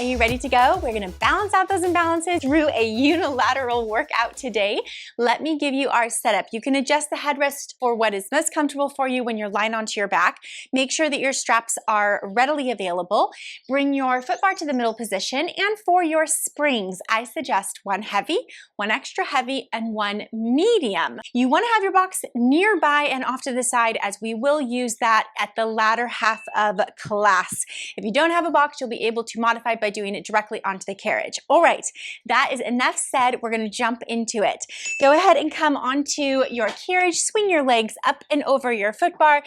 Are you ready to go? We're gonna balance out those imbalances through a unilateral workout today. Let me give you our setup. You can adjust the headrest for what is most comfortable for you when you're lying onto your back. Make sure that your straps are readily available. Bring your foot bar to the middle position, and for your springs, I suggest one heavy, one extra heavy, and one medium. You wanna have your box nearby and off to the side, as we will use that at the latter half of class. If you don't have a box, you'll be able to modify by doing it directly onto the carriage. All right, that is enough said. We're gonna jump into it. Go ahead and come onto your carriage, swing your legs up and over your foot bar,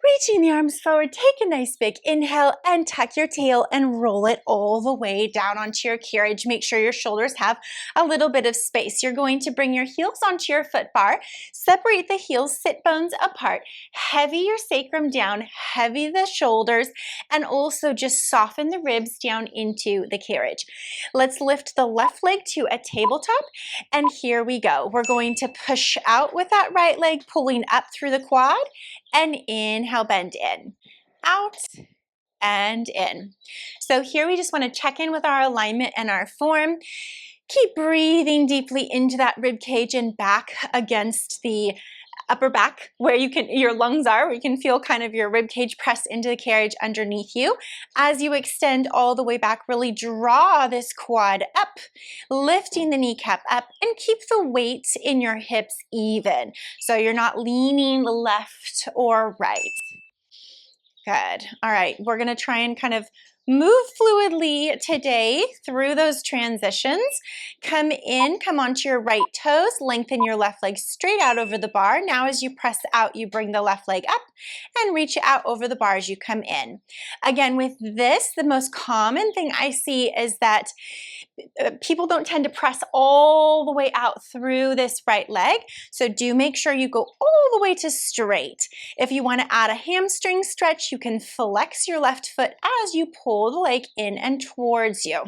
reaching the arms forward, take a nice big inhale and tuck your tail and roll it all the way down onto your carriage. Make sure your shoulders have a little bit of space. You're going to bring your heels onto your foot bar, separate the heels, sit bones apart, heavy your sacrum down, heavy the shoulders, and also just soften the ribs down into the carriage. Let's lift the left leg to a tabletop, and here we go. We're going to push out with that right leg, pulling up through the quad, and inhale, bend in, out, and in. So here we just want to check in with our alignment and our form. Keep breathing deeply into that rib cage and back against the upper back where your lungs are, where you can feel kind of your rib cage press into the carriage underneath you. As you extend all the way back, really draw this quad up, lifting the kneecap up, and keep the weight in your hips even, so you're not leaning left or right. Good. All right, we're gonna try and kind of move fluidly today through those transitions. Come in, come onto your right toes, lengthen your left leg straight out over the bar. Now as you press out, you bring the left leg up and reach it out over the bar as you come in. Again, with this, the most common thing I see is that people don't tend to press all the way out through this right leg. So do make sure you go all the way to straight. If you want to add a hamstring stretch, you can flex your left foot as you pull the leg in and towards you.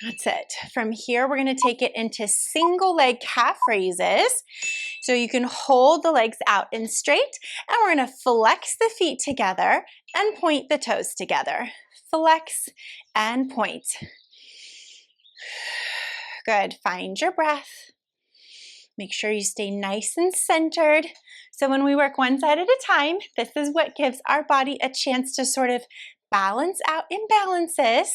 That's it. From here, we're going to take it into single leg calf raises. So you can hold the legs out and straight, and we're going to flex the feet together and point the toes together. Flex and point. Good. Find your breath. Make sure you stay nice and centered. So when we work one side at a time, this is what gives our body a chance to sort of balance out imbalances.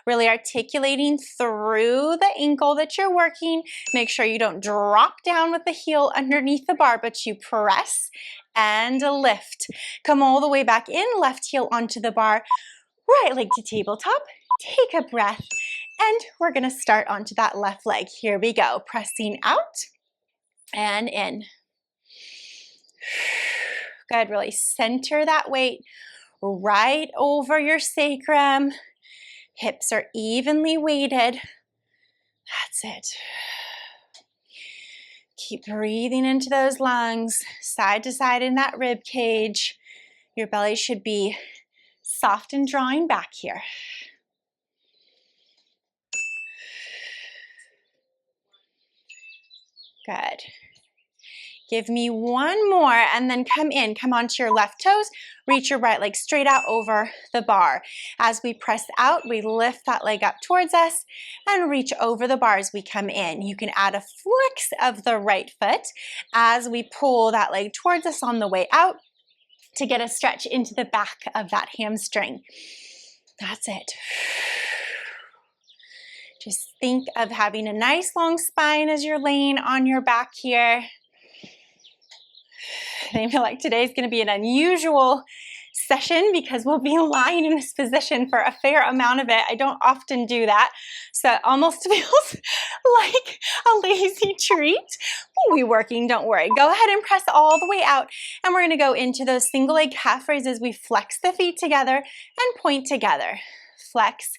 Really articulating through the ankle that you're working. Make sure you don't drop down with the heel underneath the bar, but you press and lift. Come all the way back in, left heel onto the bar, right leg to tabletop. Take a breath, and we're gonna start onto that left leg. Here we go, pressing out and in. Good, really center that weight right over your sacrum. Hips are evenly weighted. That's it. Keep breathing into those lungs, side to side in that rib cage. Your belly should be soft and drawing back here. Good. Give me one more, and then come in. Come onto your left toes. Reach your right leg straight out over the bar. As we press out, we lift that leg up towards us and reach over the bar as we come in. You can add a flex of the right foot as we pull that leg towards us on the way out to get a stretch into the back of that hamstring. That's it. Just think of having a nice long spine as you're laying on your back here. I feel like today's going to be an unusual session because we'll be lying in this position for a fair amount of it. I don't often do that, so it almost feels like a lazy treat. We'll be working, don't worry. Go ahead and press all the way out, and we're going to go into those single leg calf raises. We flex the feet together and point together. Flex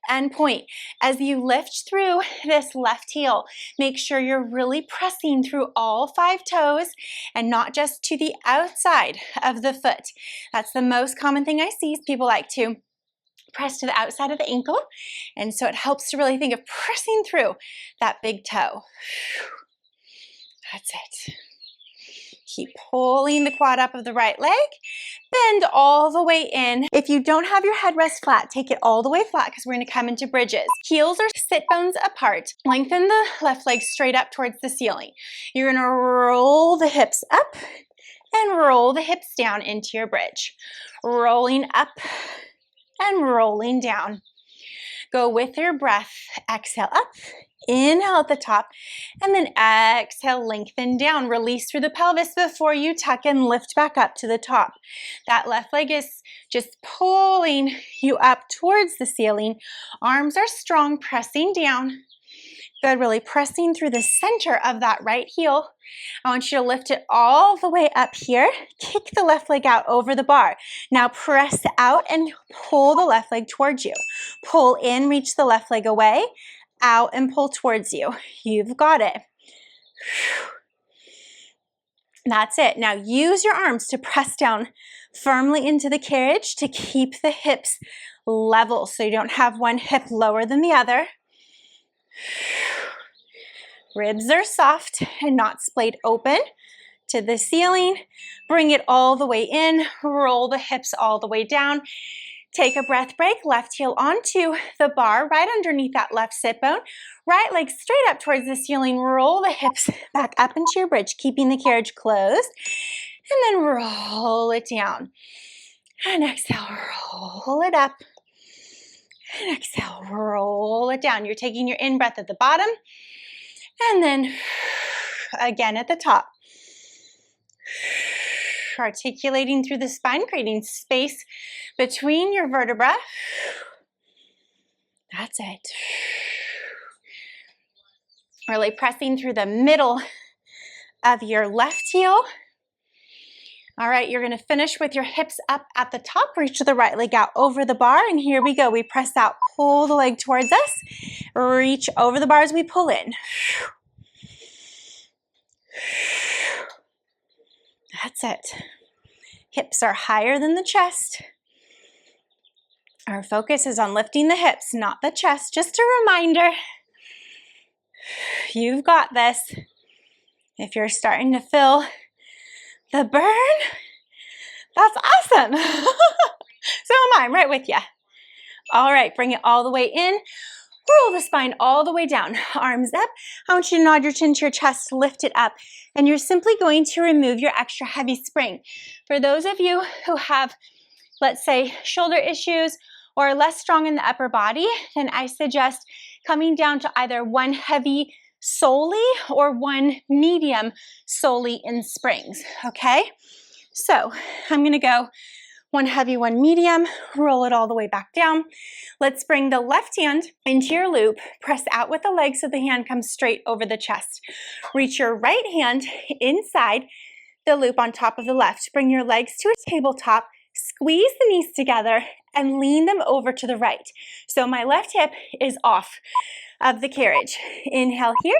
and point. As you lift through this left heel, make sure you're really pressing through all 5 toes and not just to the outside of the foot. That's the most common thing I see is people like to press to the outside of the ankle, and so it helps to really think of pressing through that big toe. That's it. Keep pulling the quad up of the right leg, Bend all the way in. If you don't have your headrest flat, take it all the way flat because we're going to come into bridges. Heels or sit bones apart. Lengthen the left leg straight up towards the ceiling. You're going to roll the hips up and roll the hips down into your bridge. Rolling up and rolling down. Go with your breath. Exhale up. Inhale at the top, and then exhale, lengthen down. Release through the pelvis before you tuck and lift back up to the top. That left leg is just pulling you up towards the ceiling. Arms are strong, pressing down. Good, really pressing through the center of that right heel. I want you to lift it all the way up here. Kick the left leg out over the bar. Now press out and pull the left leg towards you. Pull in, reach the left leg away. Out and pull towards you. You've got it. That's it. Now use your arms to press down firmly into the carriage to keep the hips level so you don't have one hip lower than the other. Ribs are soft and not splayed open to the ceiling. Bring it all the way in. Roll the hips all the way down. Take a breath break, left heel onto the bar, right underneath that left sit bone. Right leg straight up towards the ceiling. Roll the hips back up into your bridge, keeping the carriage closed. And then roll it down. And exhale, roll it up. And exhale, roll it down. You're taking your in-breath at the bottom. And then again at the top. Articulating through the spine, creating space between your vertebrae. That's it. Really pressing through the middle of your left heel. All right, you're going to finish with your hips up at the top. Reach the right leg out over the bar, and here we go. We press out, pull the leg towards us. Reach over the bar as we pull in. That's it. Hips are higher than the chest. Our focus is on lifting the hips, not the chest. Just a reminder, you've got this. If you're starting to feel the burn, that's awesome. So am I. I'm right with you. All right, bring it all the way in. Roll the spine all the way down. Arms up. I want you to nod your chin to your chest, lift it up. And you're simply going to remove your extra heavy spring. For those of you who have, let's say, shoulder issues or are less strong in the upper body, then I suggest coming down to either one heavy solely or one medium solely in springs, okay? So I'm gonna go one heavy, one medium, roll it all the way back down. Let's bring the left hand into your loop, press out with the leg so the hand comes straight over the chest. Reach your right hand inside the loop on top of the left. Bring your legs to a tabletop, squeeze the knees together, and lean them over to the right. So my left hip is off of the carriage. Inhale here,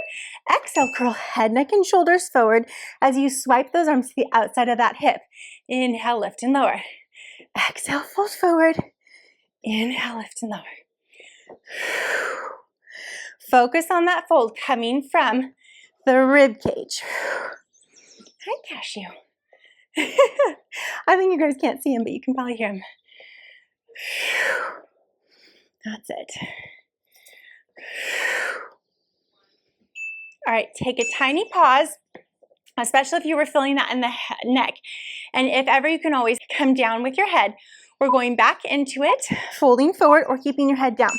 exhale, curl head, neck, and shoulders forward as you swipe those arms to the outside of that hip. Inhale, lift and lower. Exhale, fold forward. Inhale, lift and lower. Focus on that fold coming from the rib cage. Hi, Cashew. I think you guys can't see him, but you can probably hear him. That's it. All right, take a tiny pause, especially if you were feeling that in the neck. And if ever, you can always come down with your head. We're going back into it, folding forward or keeping your head down.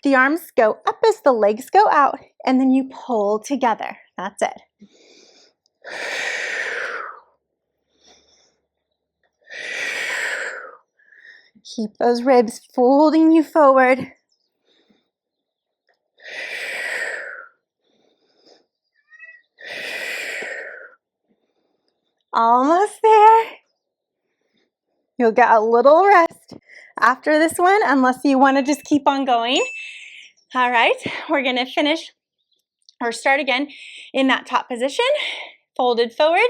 The arms go up as the legs go out, and then you pull together. That's it. Keep those ribs folding you forward. Almost there. You'll get a little rest after this one, unless you want to just keep on going. All right, we're going to finish or start again in that top position, folded forward.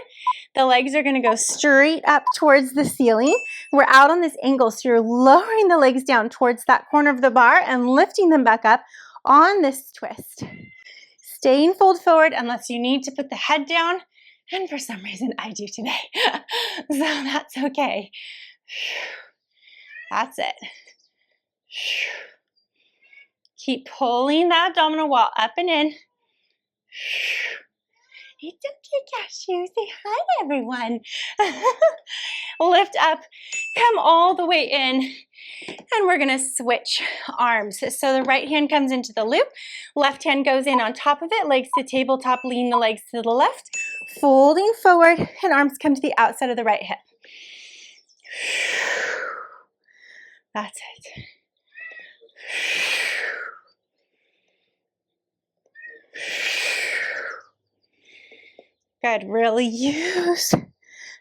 The legs are going to go straight up towards the ceiling. We're out on this angle, so you're lowering the legs down towards that corner of the bar and lifting them back up on this twist. Staying fold forward unless you need to put the head down, and for some reason I do today, so that's okay. That's it. Keep pulling that abdominal wall up and in. It's okay, Cashew. Say hi, everyone. Lift up, come all the way in, and we're gonna switch arms. So the right hand comes into the loop, left hand goes in on top of it, legs to tabletop, lean the legs to the left, folding forward, and arms come to the outside of the right hip. That's it. Good, really use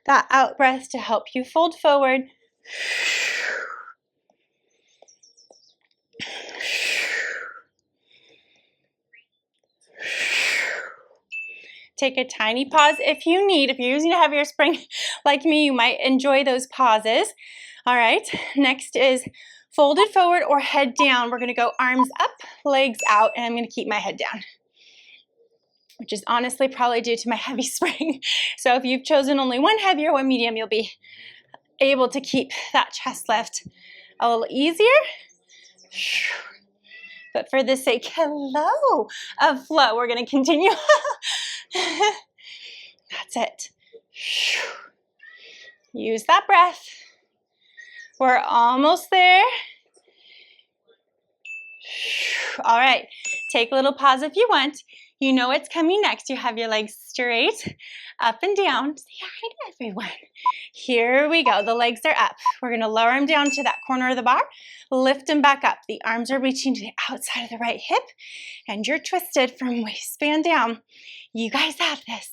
that out breath to help you fold forward. Take a tiny pause if you need. If you're using a heavier spring like me, you might enjoy those pauses. All right, next is folded forward or head down. We're gonna go arms up, legs out, and I'm gonna keep my head down, which is honestly probably due to my heavy spring. So if you've chosen only one heavy or one medium, you'll be able to keep that chest lift a little easier. But for the sake, hello, of flow, we're gonna continue. That's it. Use that breath. We're almost there. All right, take a little pause if you want. You know what's coming next. You have your legs straight, up and down. Say hi to everyone. Here we go. The legs are up. We're gonna lower them down to that corner of the bar. Lift them back up. The arms are reaching to the outside of the right hip, and you're twisted from waistband down. You guys have this.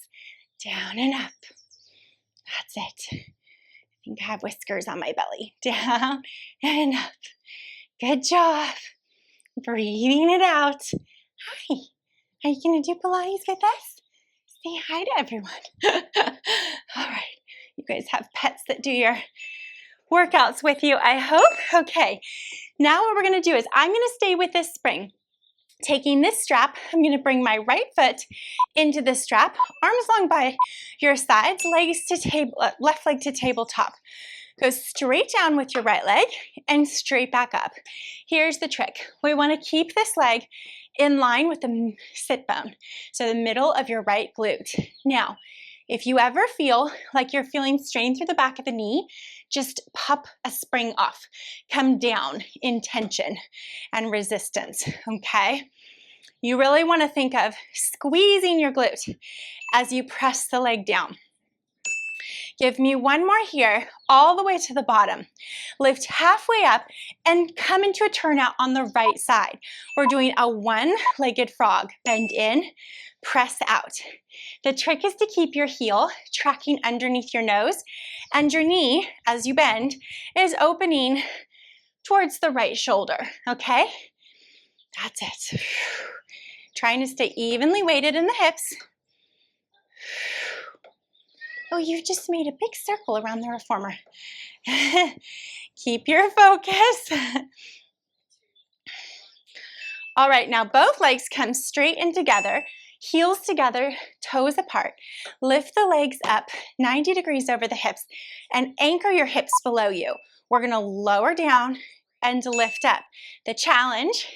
Down and up. That's it. I think I have whiskers on my belly. Down and up. Good job. Breathing it out. Hi. Are you going to do Pilates with us? Say hi to everyone. All right. You guys have pets that do your workouts with you, I hope. Okay. Now what we're going to do is I'm going to stay with this spring. Taking this strap, I'm going to bring my right foot into the strap, arms long by your sides, legs to table, left leg to tabletop. Go straight down with your right leg and straight back up. Here's the trick. We want to keep this leg in line with the sit bone, so the middle of your right glute. Now, if you ever feel like you're feeling strain through the back of the knee, just pop a spring off. Come down in tension and resistance, okay? You really want to think of squeezing your glute as you press the leg down. Give me one more here, all the way to the bottom. Lift halfway up and come into a turnout on the right side. We're doing a one-legged frog. Bend in, press out. The trick is to keep your heel tracking underneath your nose, and your knee, as you bend, is opening towards the right shoulder, okay? That's it. Trying to stay evenly weighted in the hips. Oh, you just made a big circle around the reformer. Keep your focus. All right, now both legs come straight in together, heels together, toes apart. Lift the legs up 90 degrees over the hips and anchor your hips below you. We're gonna lower down and lift up. The challenge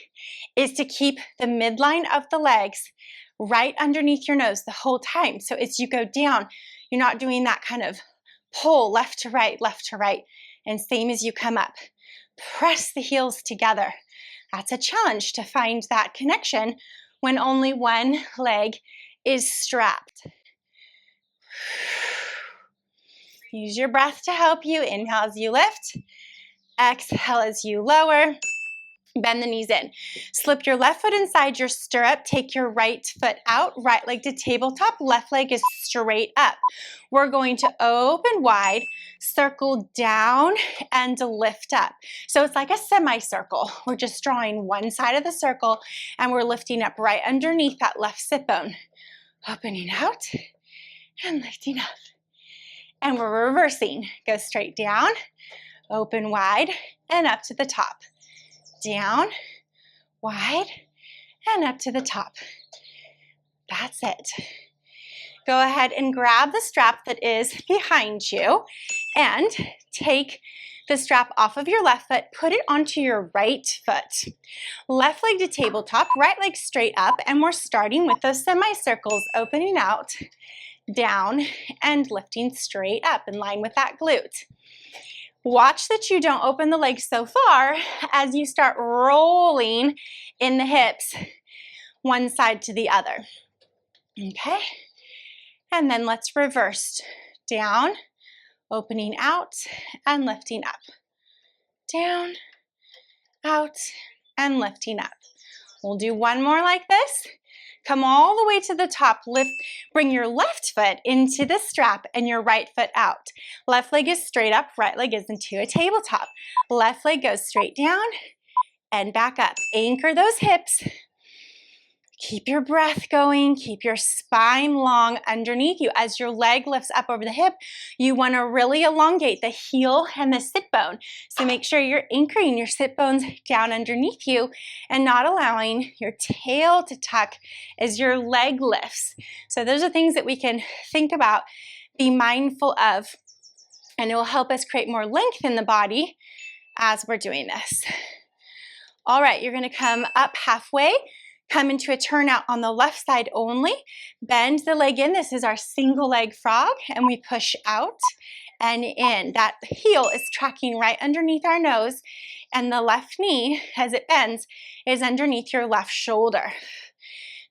is to keep the midline of the legs right underneath your nose the whole time. So as you go down, you're not doing that kind of pull left to right, and same as you come up. Press the heels together. That's a challenge to find that connection when only one leg is strapped. Use your breath to help you. Inhale as you lift. Exhale as you lower. Bend the knees in. Slip your left foot inside your stirrup. Take your right foot out. Right leg to tabletop. Left leg is straight up. We're going to open wide, circle down, and lift up. So it's like a semicircle. We're just drawing one side of the circle, and we're lifting up right underneath that left sit bone. Opening out and lifting up. And we're reversing. Go straight down, open wide, and up to the top. Down, wide, and up to the top. That's it. Go ahead and grab the strap that is behind you And take the strap off of your left foot, put it onto your right foot. Left leg to tabletop, right leg straight up, and we're starting with those semicircles, opening out, down, and lifting straight up in line with that glute. Watch that you don't open the leg so far as you start rolling in the hips, one side to the other. Okay? And then let's reverse. Down, opening out, and lifting up. Down, out, and lifting up. We'll do one more like this. Come all the way to the top. Lift, bring your left foot into the strap and your right foot out. Left leg is straight up, right leg is into a tabletop. Left leg goes straight down and back up. Anchor those hips. Keep your breath going. Keep your spine long underneath you. As your leg lifts up over the hip, you want to really elongate the heel and the sit bone. So make sure you're anchoring your sit bones down underneath you and not allowing your tail to tuck as your leg lifts. So those are things that we can think about, be mindful of, and it will help us create more length in the body as we're doing this. All right, you're going to come up halfway. Come into a turnout on the left side only. Bend the leg in. This is our single leg frog, and we push out and in. That heel is tracking right underneath our nose, and the left knee, as it bends, is underneath your left shoulder.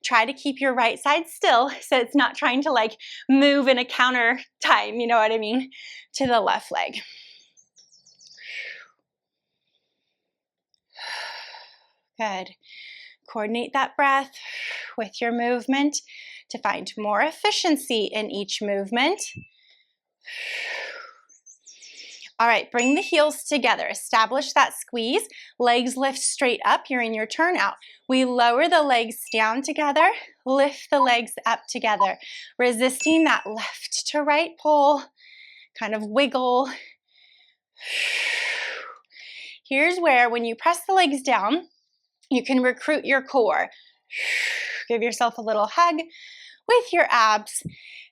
Try to keep your right side still so it's not trying to like move in a counter time, you know what I mean, to the left leg. Good. Coordinate that breath with your movement to find more efficiency in each movement. All right, bring the heels together. Establish that squeeze. Legs lift straight up. You're in your turnout. We lower the legs down together. Lift the legs up together. Resisting that left to right pull. Kind of wiggle. Here's where, when you press the legs down, you can recruit your core. Give yourself a little hug with your abs,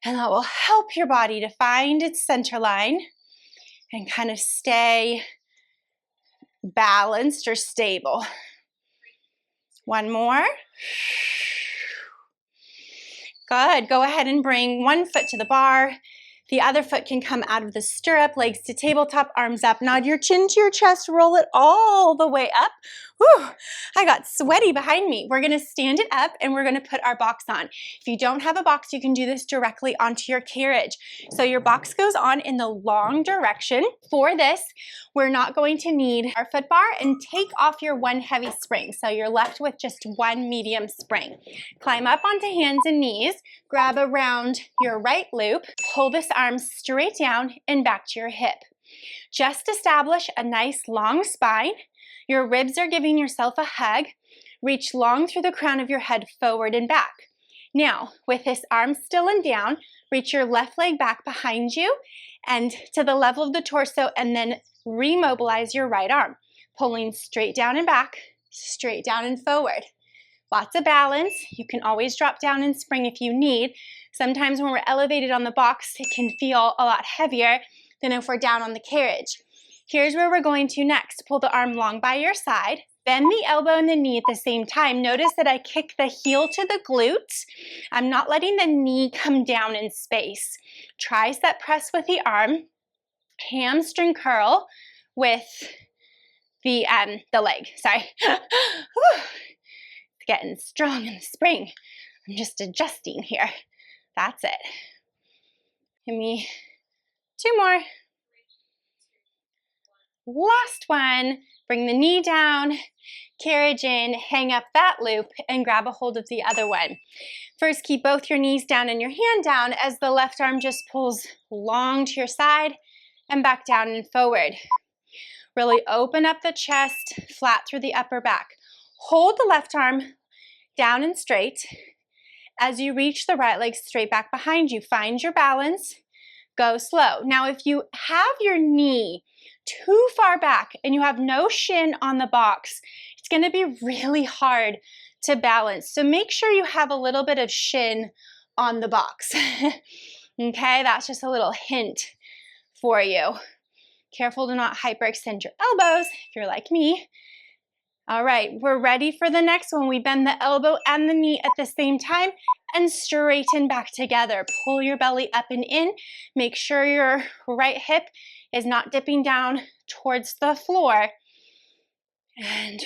and that will help your body to find its center line and kind of stay balanced or stable. One more. Good. Go ahead and bring one foot to the bar. The other foot can come out of the stirrup, legs to tabletop, arms up. Nod your chin to your chest, roll it all the way up. Whew, I got sweaty behind me. We're gonna stand it up and we're gonna put our box on. If you don't have a box, you can do this directly onto your carriage. So your box goes on in the long direction. For this, we're not going to need our foot bar, and take off your one heavy spring. So you're left with just one medium spring. Climb up onto hands and knees, grab around your right loop, pull this arm straight down and back to your hip. Just establish a nice long spine. Your ribs are giving yourself a hug. Reach long through the crown of your head forward and back. Now, with this arm still and down, reach your left leg back behind you and to the level of the torso, and then remobilize your right arm, pulling straight down and back, straight down and forward. Lots of balance. You can always drop down and spring if you need. Sometimes when we're elevated on the box, it can feel a lot heavier than if we're down on the carriage. Here's where we're going to next. Pull the arm long by your side. Bend the elbow and the knee at the same time. Notice that I kick the heel to the glute. I'm not letting the knee come down in space. Tricep press with the arm. Hamstring curl with the leg. Sorry. It's getting strong in the spring. I'm just adjusting here. That's it. Give me two more. Last one. Bring the knee down, carriage in, hang up that loop, and grab a hold of the other one. First, keep both your knees down and your hand down as the left arm just pulls long to your side and back down and forward. Really open up the chest, flat through the upper back. Hold the left arm down and straight. As you reach the right leg straight back behind you, find your balance, go slow. Now, if you have your knee too far back and you have no shin on the box, it's going to be really hard to balance. So make sure you have a little bit of shin on the box. Okay, that's just a little hint for you. Careful to not hyperextend your elbows if you're like me. All right, we're ready for the next one. We bend the elbow and the knee at the same time and straighten back together. Pull your belly up and in. Make sure your right hip is not dipping down towards the floor. And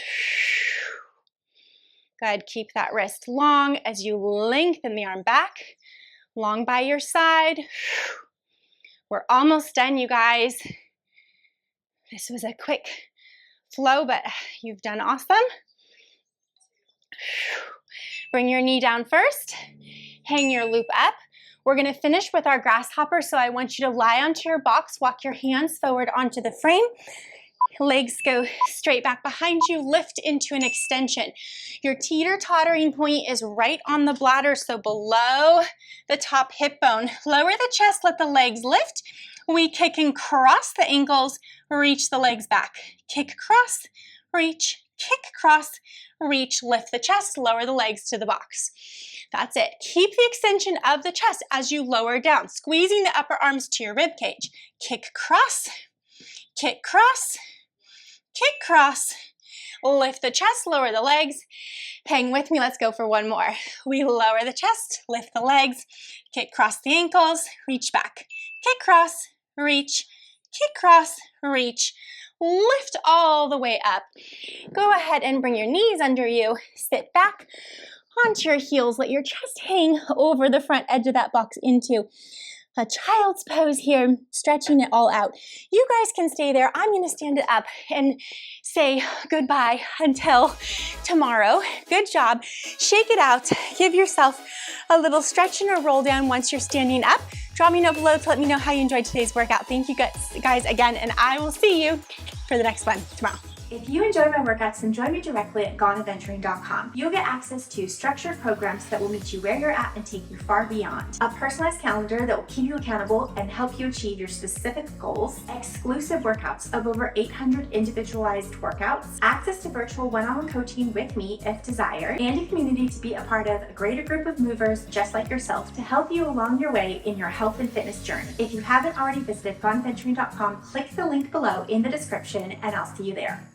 good, keep that wrist long as you lengthen the arm back. Long by your side. We're almost done, you guys. This was a quick flow, but you've done awesome. Bring your knee down first. Hang your loop up. We're gonna finish with our grasshopper, so I want you to lie onto your box, walk your hands forward onto the frame. Legs go straight back behind you, lift into an extension. Your teeter-tottering point is right on the bladder, so below the top hip bone. Lower the chest, let the legs lift. We kick and cross the ankles, reach the legs back. Kick, cross, reach, kick, cross, reach, lift the chest, lower the legs to the box. That's it. Keep the extension of the chest as you lower down, squeezing the upper arms to your rib cage. Kick, cross, kick, cross, kick, cross, lift the chest, lower the legs. Hang with me, let's go for one more. We lower the chest, lift the legs, kick, cross the ankles, reach back. Kick, cross, reach, kick, cross, reach. Lift all the way up. Go ahead and bring your knees under you. Sit back onto your heels. Let your chest hang over the front edge of that box into a child's pose here, stretching it all out. You guys can stay there. I'm gonna stand it up and say goodbye until tomorrow. Good job. Shake it out. Give yourself a little stretch and a roll down once you're standing up. Drop me a note below to let me know how you enjoyed today's workout. Thank you guys again, and I will see you for the next one tomorrow. If you enjoy my workouts, then join me directly at goneadventuring.com. You'll get access to structured programs that will meet you where you're at and take you far beyond. A personalized calendar that will keep you accountable and help you achieve your specific goals. Exclusive workouts of over 800 individualized workouts. Access to virtual one-on-one coaching with me if desired. And a community to be a part of a greater group of movers just like yourself to help you along your way in your health and fitness journey. If you haven't already visited goneadventuring.com, click the link below in the description and I'll see you there.